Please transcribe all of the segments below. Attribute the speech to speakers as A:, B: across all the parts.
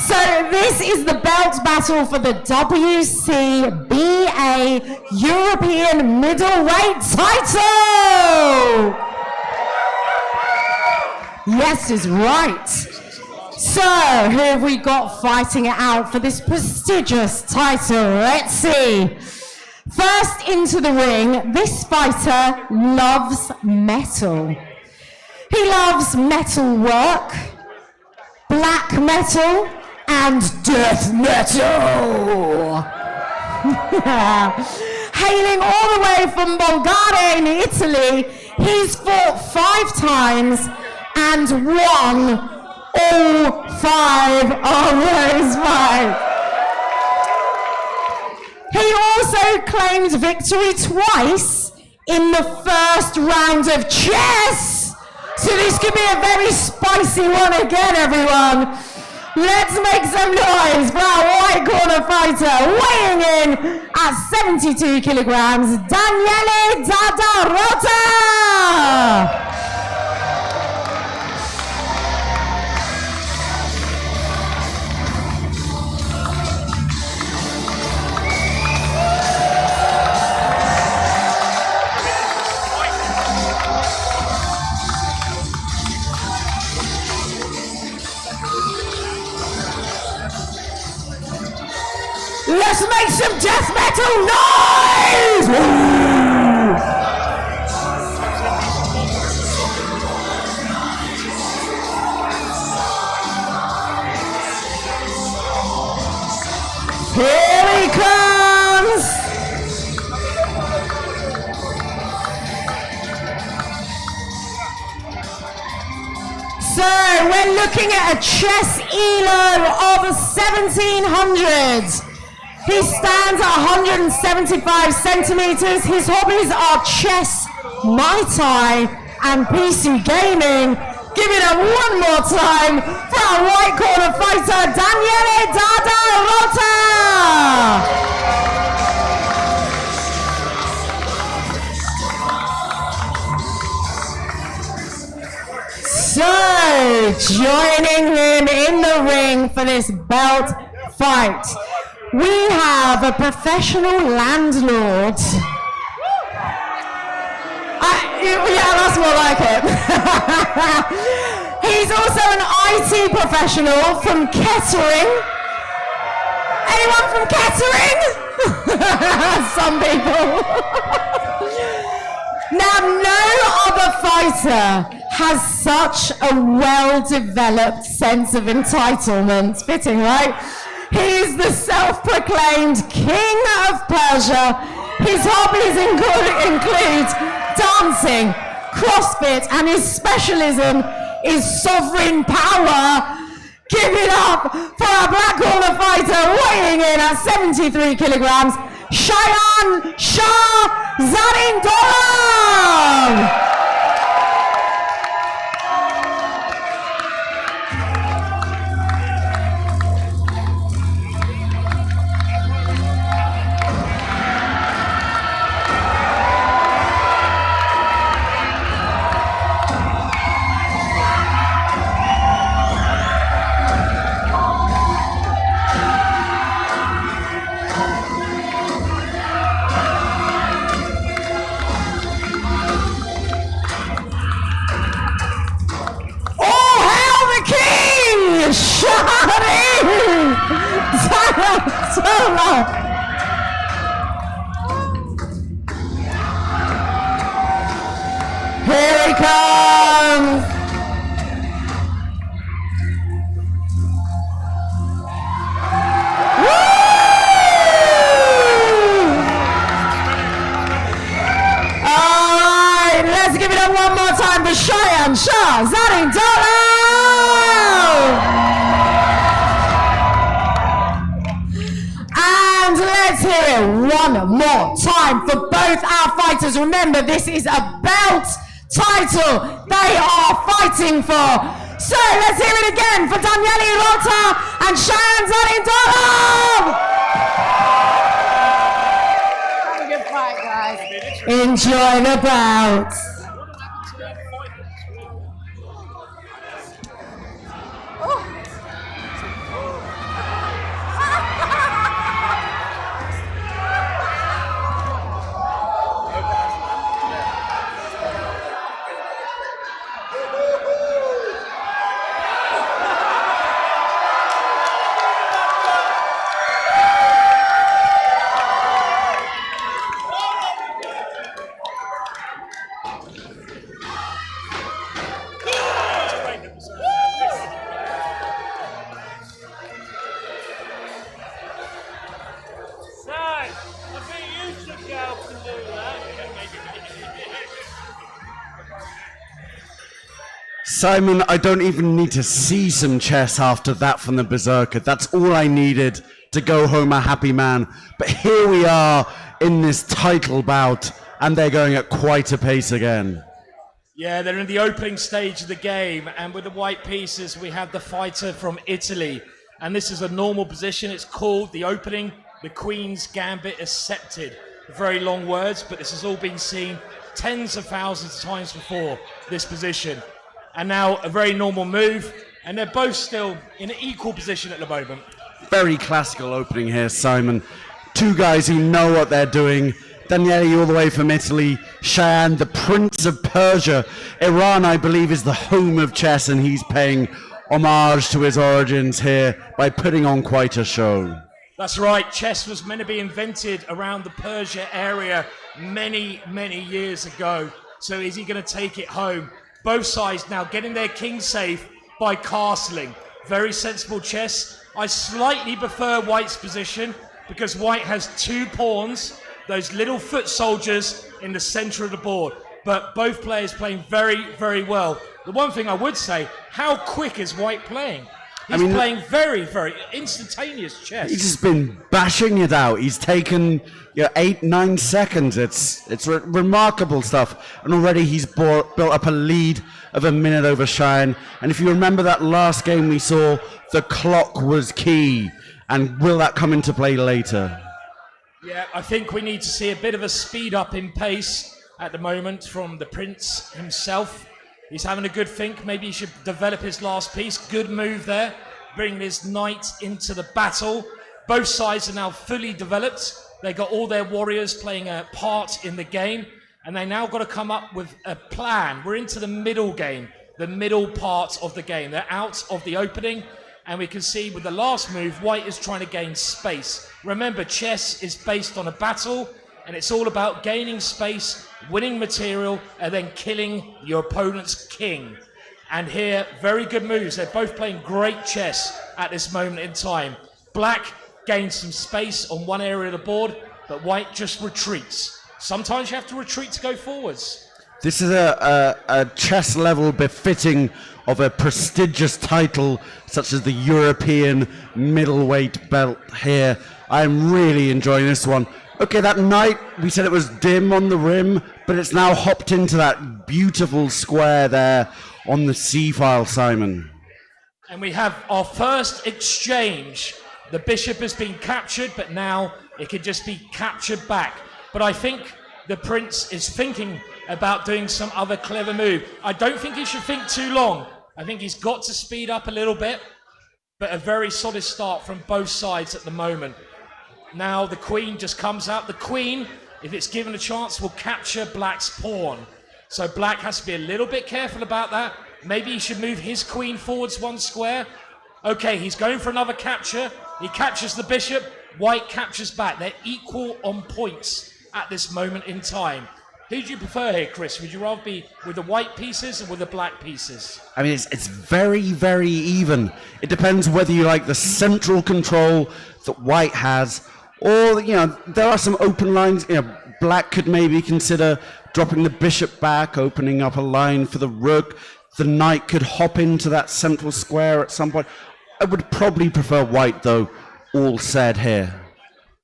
A: So this is the belt battle for the WCBA European Middleweight title. Yes is right. So who have we got fighting it out for this prestigious title? Let's see. First into the ring, this fighter loves metal. He loves metal work, black metal, and death metal. Hailing all the way from Bulgaria in Italy, he's fought 5 times and won all 5 of those fights. He also claimed victory twice in the first round of chess. So this could be a very spicy one again, everyone. Let's make some noise for our white corner fighter, weighing in at 72 kilograms, Daniele Dada Rota! Let's make some death metal noise! Here he comes! So we're looking at a chess elo of 1700s. He stands at 175 centimeters. His hobbies are chess, Muay Thai, and PC gaming. Give it up one more time for our white corner fighter, Daniele Dada Rota! So, joining him in the ring for this belt fight, we have a professional landlord. Yeah, that's more like it. He's also an IT professional from Kettering. Anyone from Kettering? Some people. Now, no other fighter has such a well-developed sense of entitlement. Fitting, right? He is the self-proclaimed king of Persia. His hobbies include dancing, CrossFit, and his specialism is sovereign power. Give it up for our black corner fighter, weighing in at 73 kilograms, Shayan, Shah, Zarein, Dolab! Here he comes! Woo! Alright, let's give it up one more time for Shayan, Shah, Zarein, Dolab! And let's hear it one more time for both our fighters. Remember, this is a belt title they are fighting for. So let's hear it again for Daniele Rota and Shayan Zarein Dolab. Have a good fight, guys. Enjoy the bout. Oh.
B: Simon, I don't even need to see some chess after that from the Berserker. That's all I needed to go home a happy man. But here we are in this title bout, and they're going at quite a pace again.
C: Yeah, they're in the opening stage of the game, and with the white pieces, we have the fighter from Italy. And this is a normal position. It's called the opening, the Queen's Gambit accepted. Very long words, but this has all been seen tens of thousands of times before, this position. And now a very normal move, and they're both still in an equal position at the moment.
B: Very classical opening here, Simon. Two guys who know what they're doing. Daniele all the way from Italy, Shayan, the Prince of Persia. Iran, I believe, is the home of chess, and he's paying homage to his origins here by putting on quite a show.
C: That's right, chess was meant to be invented around the Persia area many, many years ago. So is he going to take it home? Both sides now getting their king safe by castling. Very sensible chess. I slightly prefer White's position because White has two pawns, those little foot soldiers in the center of the board. But both players playing very, very well. The one thing I would say, how quick is White playing? He's playing very, very instantaneous chess.
B: He's just been bashing it out. He's taken 8-9 seconds. It's remarkable stuff. And already he's built up a lead of a minute over Shayan. And if you remember that last game we saw, the clock was key. And will that come into play later?
C: Yeah, I think we need to see a bit of a speed up in pace at the moment from the Prince himself. He's having a good think. Maybe he should develop his last piece. Good move there, bringing his knight into the battle. Both sides are now fully developed. They got all their warriors playing a part in the game, and they now got to come up with a plan. We're into the middle game, the middle part of the game. They're out of the opening, and we can see with the last move, White is trying to gain space. Remember, chess is based on a battle, and it's all about gaining space, winning material, and then killing your opponent's king. And here, very good moves. They're both playing great chess at this moment in time. Black gains some space on one area of the board, but White just retreats. Sometimes you have to retreat to go forwards.
B: This is a chess level befitting of a prestigious title such as the European middleweight belt here. I'm really enjoying this one. Okay, that knight, we said it was dim on the rim, but it's now hopped into that beautiful square there on the C-file, Simon.
C: And we have our first exchange. The bishop has been captured, but now it could just be captured back. But I think the prince is thinking about doing some other clever move. I don't think he should think too long. I think he's got to speed up a little bit, but a very solid start from both sides at the moment. Now the queen just comes out. The queen, if it's given a chance, will capture black's pawn. So black has to be a little bit careful about that. Maybe he should move his queen forwards one square. Okay, he's going for another capture. He captures the bishop. White captures back. They're equal on points at this moment in time. Who do you prefer here, Chris? Would you rather be with the white pieces or with the black pieces?
B: I mean, it's very, very even. It depends whether you like the central control that white has, or, there are some open lines. Black could maybe consider dropping the bishop back, opening up a line for the rook. The knight could hop into that central square at some point. I would probably prefer white, though, all said here.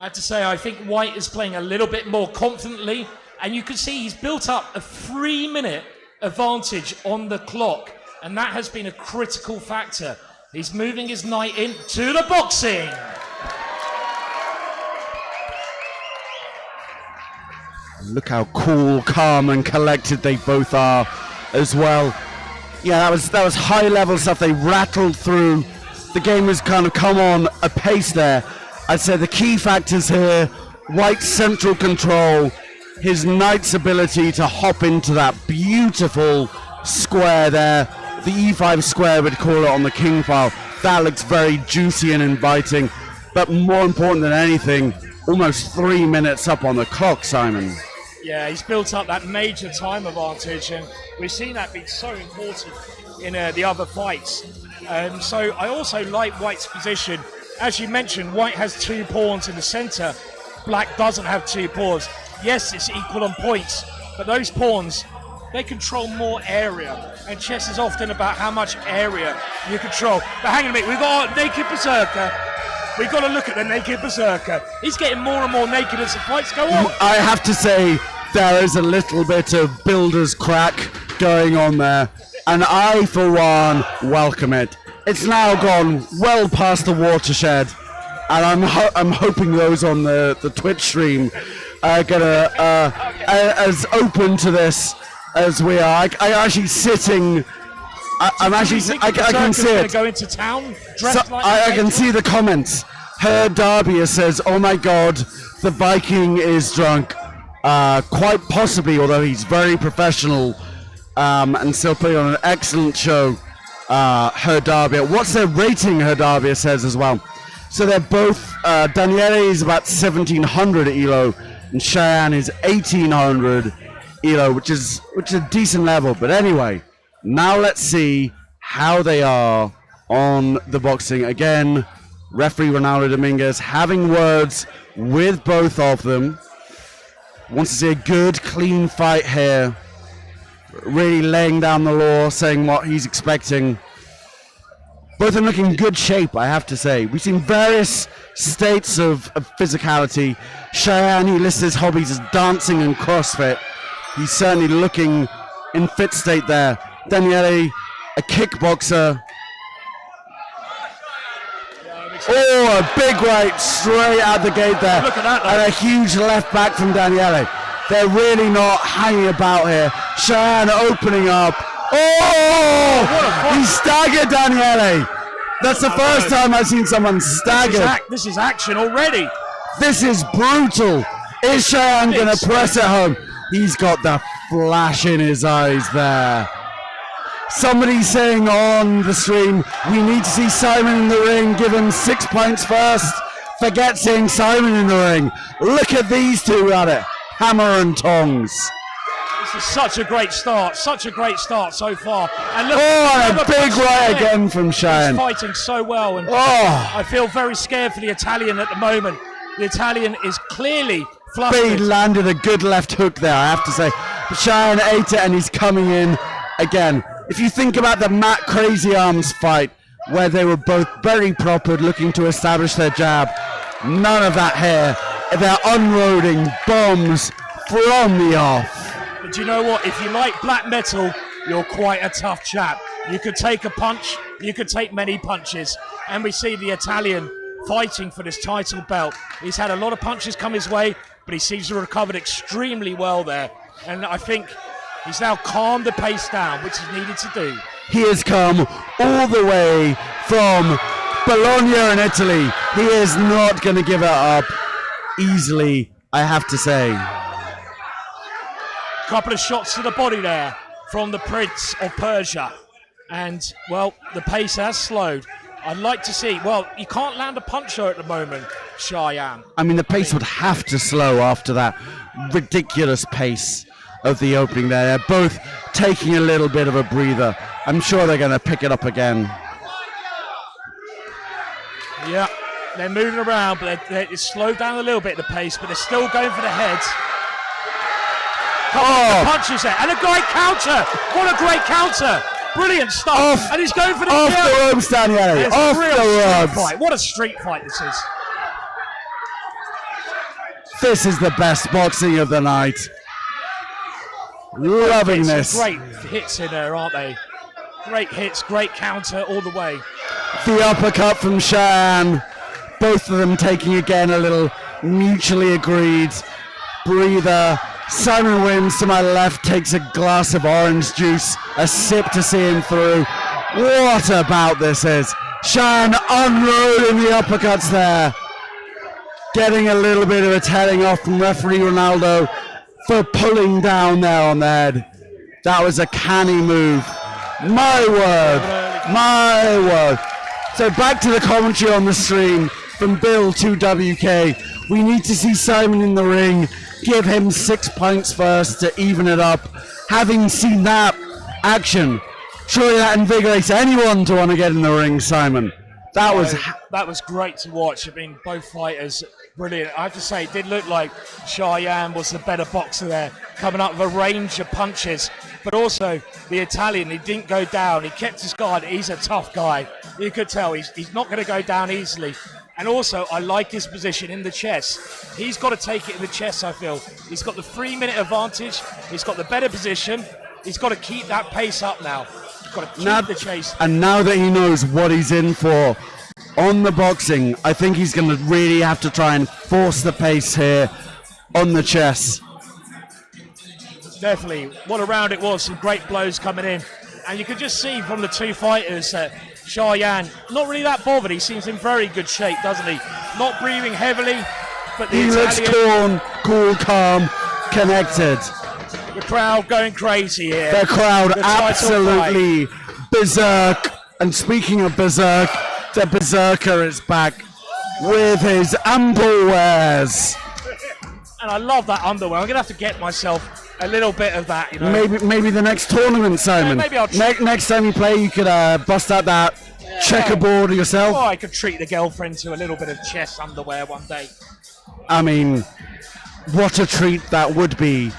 C: I have to say, I think white is playing a little bit more confidently, and you can see he's built up a 3-minute advantage on the clock, and that has been a critical factor. He's moving his knight into the boxing.
B: Look how cool, calm, and collected they both are as well. Yeah, that was high-level stuff. They rattled through. The game has kind of come on a pace there. I'd say the key factors here, White's central control, his knight's ability to hop into that beautiful square there. The E5 square, we'd call it on the king file. That looks very juicy and inviting. But more important than anything, almost 3 minutes up on the clock, Simon.
C: Yeah, he's built up that major time advantage, and we've seen that be so important in the other fights. So I also like White's position. As you mentioned, White has 2 pawns in the center. Black doesn't have 2 pawns. Yes, it's equal on points, but those pawns they control more area, and chess is often about how much area you control. But hang on a minute, we've got our naked berserker. We've got to look at the naked berserker. He's getting more and more naked as the fights go on.
B: I have to say, there is a little bit of builder's crack going on there, and I, for one, welcome it. It's now gone well past the watershed, and I'm hoping those on the Twitch stream are gonna as open to this as we are. I'm actually sitting. I can see it.
C: Go into town
B: I can see the comments. Her Darby says, "Oh my God, the Viking is drunk." Quite possibly, although he's very professional and still putting on an excellent show. Her Darby. What's their rating? Her Darby says as well. So they're both. Daniele is about 1700 elo, and Shayan is 1800 elo, which is a decent level. But anyway. Now let's see how they are on the boxing. Again, referee Ronaldo Dominguez having words with both of them. Wants to see a good, clean fight here. Really laying down the law, saying what he's expecting. Both of them looking in good shape, I have to say. We've seen various states of physicality. Shayan, he lists his hobbies as dancing and CrossFit. He's certainly looking in fit state there. Daniele, a kickboxer. Oh, a big right straight out the gate there.
C: Look at that,
B: and a huge left back from Daniele. They're really not hanging about here. Shayan opening up. Oh! He staggered Daniele. That's the first time I've seen someone stagger.
C: This is action already.
B: This is brutal. Is Shayan going to press it home? He's got the flash in his eyes there. Somebody saying on the stream, we need to see Simon in the ring, give him 6 points first. Forget seeing Simon in the ring. Look at these two at it. Hammer and tongs.
C: This is such a great start so far. And look,
B: and a big right again from Shayan.
C: He's fighting so well, and I feel very scared for the Italian at the moment. The Italian is clearly flustered.
B: He landed a good left hook there, I have to say. But Shayan ate it, and he's coming in again. If you think about the Matt Crazy Arms fight, where they were both very proper, looking to establish their jab, none of that here. They're unloading bombs from the off.
C: But you know what? If you like black metal, you're quite a tough chap. You could take a punch, you could take many punches. And we see the Italian fighting for this title belt. He's had a lot of punches come his way, but he seems to have recovered extremely well there. And I think he's now calmed the pace down, which is needed to do.
B: He has come all the way from Bologna in Italy. He is not going to give it up easily, I have to say.
C: Couple of shots to the body there from the Prince of Persia. And, well, the pace has slowed. I'd like to see, well, you can't land a puncher at the moment, Shayan.
B: I mean, the pace would have to slow after that ridiculous pace of the opening there. They're both taking a little bit of a breather. I'm sure they're going to pick it up again.
C: Yeah, they're moving around, but it's slowed down a little bit, the pace, but they're still going for the heads. The punches there, and a great counter. What a great counter. Brilliant stuff. And he's going for the
B: off
C: kill.
B: The ropes, Daniele. Off the ropes.
C: What a street fight this is.
B: This is the best boxing of the night. Loving this.
C: Great hits in there, aren't they? Great hits, great counter all the way.
B: The uppercut from Shayan. Both of them taking again a little mutually agreed breather. Simon wins to my left, takes a glass of orange juice, a sip to see him through. What a bout this is. Shayan unloading the uppercuts there. Getting a little bit of a telling off from referee Ronaldo for pulling down there on the head. That was a canny move. My word. So back to the commentary on the stream from Bill 2WK. We need to see Simon in the ring. Give him 6 points first to even it up. Having seen that action, surely that invigorates anyone to want to get in the ring, Simon. That was
C: great to watch. I mean, both fighters, brilliant. I have to say, it did look like Shayan was the better boxer there, coming up with a range of punches. but also the Italian, he didn't go down. He kept his guard. He's a tough guy. You could tell he's not going to go down easily. And also, I like his position in the chess. He's got to take it in the chess, I feel. He's got the 3-minute advantage. He's got the better position. He's got to keep that pace up now. He's got to keep the chase.
B: And now that he knows what he's in for on the boxing, I think he's going to really have to try and force the pace here on the chess.
C: Definitely. What a round it was. Some great blows coming in. And you could just see from the two fighters that Shayan, not really that bothered. He seems in very good shape, doesn't he? Not breathing heavily, but the Italian...
B: looks cool, calm, connected.
C: The crowd going crazy here.
B: The crowd absolutely berserk. And speaking of berserk, the berserker is back with his ample wares.
C: And I love that underwear. I'm going to have to get myself a little bit of that, you know.
B: Maybe the next tournament, Simon.
C: Yeah, maybe I'll
B: next time you play, you could bust out that checkerboard yourself.
C: Oh, I could treat the girlfriend to a little bit of chess underwear one day.
B: I mean, what a treat that would be.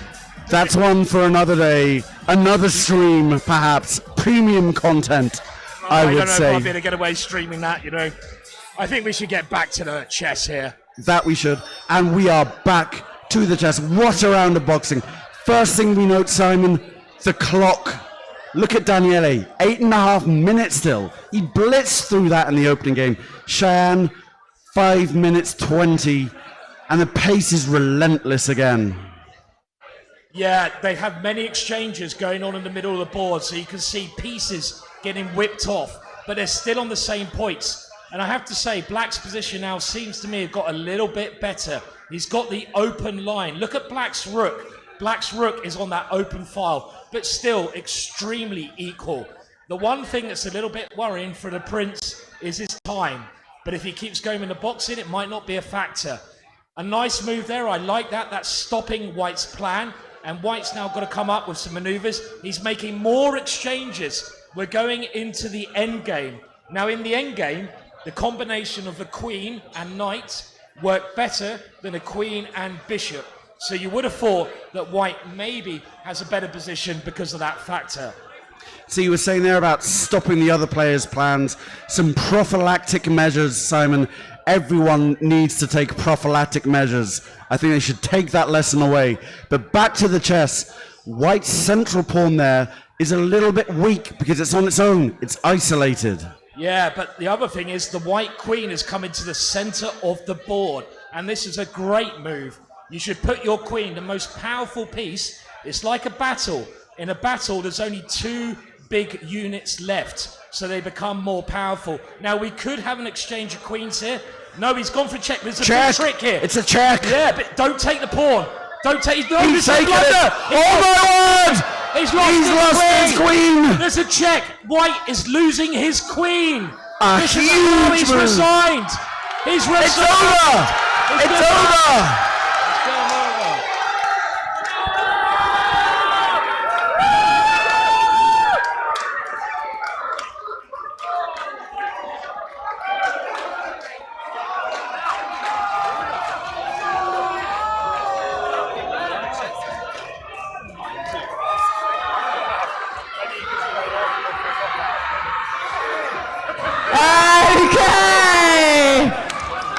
B: That's one for another day, another stream, perhaps. Premium content, I would say.
C: I don't know if I'll be able to get away streaming that, you know. I think we should get back to the chess here.
B: That we should. And we are back to the chess. What a round of boxing. First thing we note, Simon, the clock. Look at Daniele, 8.5 minutes still. He blitzed through that in the opening game. Shayan, 5 minutes 20, and the pace is relentless again.
C: Yeah, they have many exchanges going on in the middle of the board, so you can see pieces getting whipped off, but they're still on the same points. And I have to say, Black's position now seems to me have got a little bit better. He's got the open line. Look at Black's rook. Black's rook is on that open file, but still extremely equal. The one thing that's a little bit worrying for the Prince is his time. But if he keeps going in the boxing, it might not be a factor. A nice move there. I like that. That's stopping White's plan. And White's now got to come up with some maneuvers. He's making more exchanges. We're going into the end game. Now, in the end game, the combination of the queen and knight work better than a queen and bishop. So you would have thought that White maybe has a better position because of that factor.
B: So you were saying there about stopping the other players' plans, some prophylactic measures, Simon. Everyone needs to take prophylactic measures. I think they should take that lesson away. But back to the chess. White's central pawn there is a little bit weak because it's on its own. It's isolated.
C: Yeah, but the other thing is the white queen has come into the center of the board. And this is a great move. You should put your queen, the most powerful piece. It's like a battle. In a battle, there's only 2 big units left, so they become more powerful. Now, we could have an exchange of queens here. No, he's gone for check. There's a big trick here.
B: It's a check.
C: Yeah, but don't take the pawn. Don't take... No,
B: he's taken it. Oh, my word!
C: He's lost
B: his queen.
C: There's a check. White is losing his queen.
B: This huge is
C: he's
B: move.
C: Resigned. He's resigned.
B: It's over. It's over.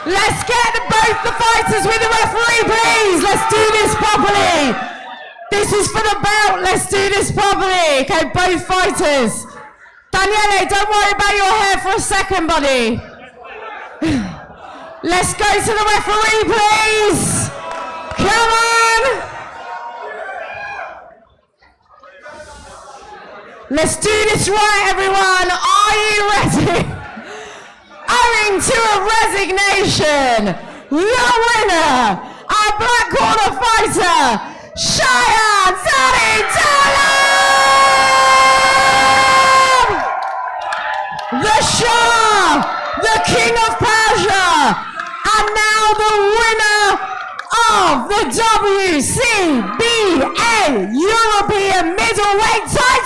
A: Let's get both the fighters with the referee, please. Let's do this properly. This is for the belt. Let's do this properly. Okay, both fighters. Daniele, don't worry about your hair for a second, buddy. Let's go to the referee, please. Come on. Let's do this right, everyone. Are you ready? Owing to a resignation, the winner, our black corner fighter, Shayan Zarein Dolab! The Shah, the King of Persia, and now the winner of the WCBA European Middleweight title!